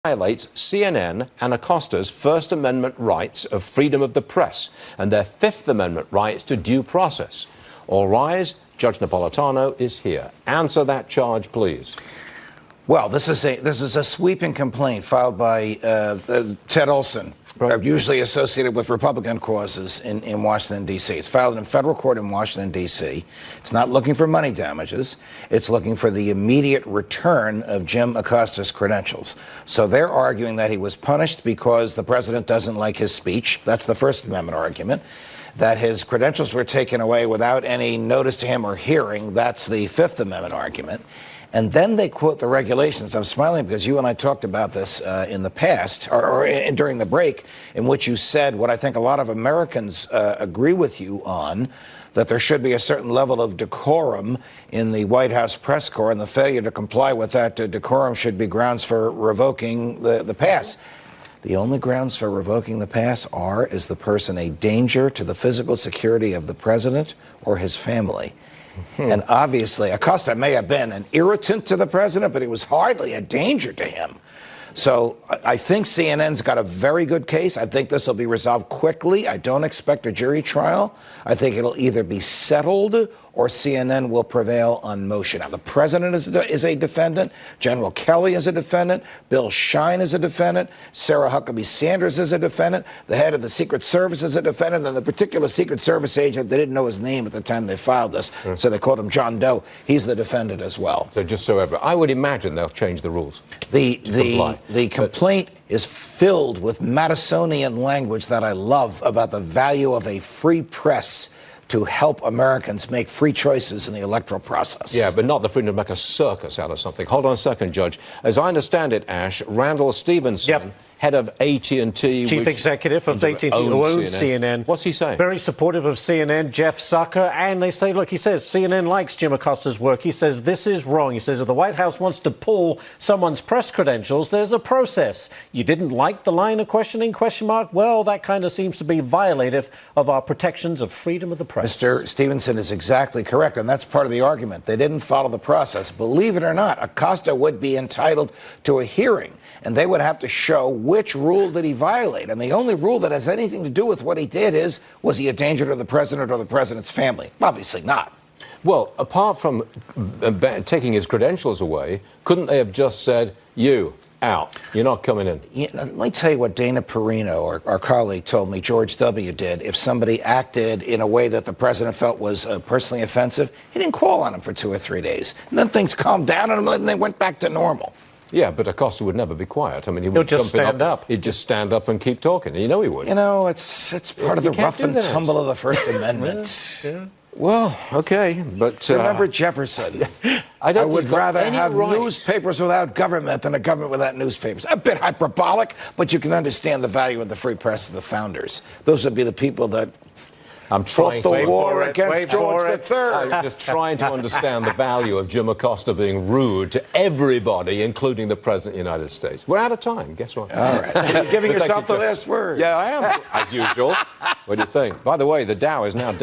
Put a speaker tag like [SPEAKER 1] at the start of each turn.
[SPEAKER 1] violates CNN and Acosta's First Amendment rights of freedom of the press and their Fifth Amendment rights to due process. All rise. Judge Napolitano is here. Answer that charge, please.
[SPEAKER 2] Well, this is a sweeping complaint filed by Ted Olson, usually associated with Republican causes in Washington, D.C. It's filed in federal court in Washington, D.C. It's not looking for money damages. It's looking for the immediate return of Jim Acosta's credentials. So they're arguing that he was punished because the president doesn't like his speech. That's the First Amendment argument. That his credentials were taken away without any notice to him or hearing. That's the Fifth Amendment argument. And then they quote the regulations. I'm smiling because you and I talked about this in the past, or during the break, in which you said what I think a lot of Americans agree with you on, that there should be a certain level of decorum in the White House press corps, and the failure to comply with that decorum should be grounds for revoking the pass. The only grounds for revoking the pass is the person a danger to the physical security of the president or his family. And obviously, Acosta may have been an irritant to the president, but he was hardly a danger to him. So I think CNN's got a very good case. I think this will be resolved quickly. I don't expect a jury trial. I think it'll either be settled or CNN will prevail on motion. Now, the president is a defendant. General Kelly is a defendant. Bill Shine is a defendant. Sarah Huckabee Sanders is a defendant. The head of the Secret Service is a defendant. And the particular Secret Service agent, they didn't know his name at the time they filed this, so they called him John Doe. He's the defendant as well.
[SPEAKER 1] So just so ever, I would imagine they'll change the rules.
[SPEAKER 2] The complaint is filled with Madisonian language that I love about the value of a free press to help Americans make free choices in the electoral process.
[SPEAKER 1] Yeah, but not the freedom to make a circus out of something. Hold on a second, Judge. As I understand it, Ash, Randall Stevenson, head of AT&T,
[SPEAKER 3] chief executive of AT&T, who owns CNN.
[SPEAKER 1] What's he saying?
[SPEAKER 3] Very supportive of CNN, Jeff Zucker, and they say, look, he says CNN likes Jim Acosta's work. He says this is wrong. He says if the White House wants to pull someone's press credentials, there's a process. You didn't like the line of questioning, ? Well, that kind of seems to be violative of our protections of freedom of the press.
[SPEAKER 2] Mr. Stevenson is exactly correct, and that's part of the argument. They didn't follow the process. Believe it or not, Acosta would be entitled to a hearing, and they would have to show which rule did he violate. And the only rule that has anything to do with what he did was he a danger to the president or the president's family? Obviously not.
[SPEAKER 1] Well, apart from taking his credentials away, couldn't they have just said, you, out, you're not coming in?
[SPEAKER 2] Yeah, let me tell you what Dana Perino, our colleague, told me George W. did. If somebody acted in a way that the president felt was personally offensive, he didn't call on him for 2 or 3 days. And then things calmed down and then they went back to normal.
[SPEAKER 1] Yeah, but Acosta would never be quiet. I mean, he would
[SPEAKER 3] just stand up.
[SPEAKER 1] He'd just stand up and keep talking. You know he would.
[SPEAKER 2] You know, it's part of the rough and tumble of the First Amendment.
[SPEAKER 1] Yeah. Well, okay, but...
[SPEAKER 2] Remember Jefferson. I would rather have newspapers without government than a government without newspapers. A bit hyperbolic, but you can understand the value of the free press of the founders. Those would be the people that... fought the war against George III.
[SPEAKER 1] I'm just trying to understand the value of Jim Acosta being rude to everybody, including the President of the United States. We're out of time. Guess what?
[SPEAKER 2] All right. You're giving yourself the last word.
[SPEAKER 1] Yeah, I am, as usual. What do you think? By the way, the Dow is now down.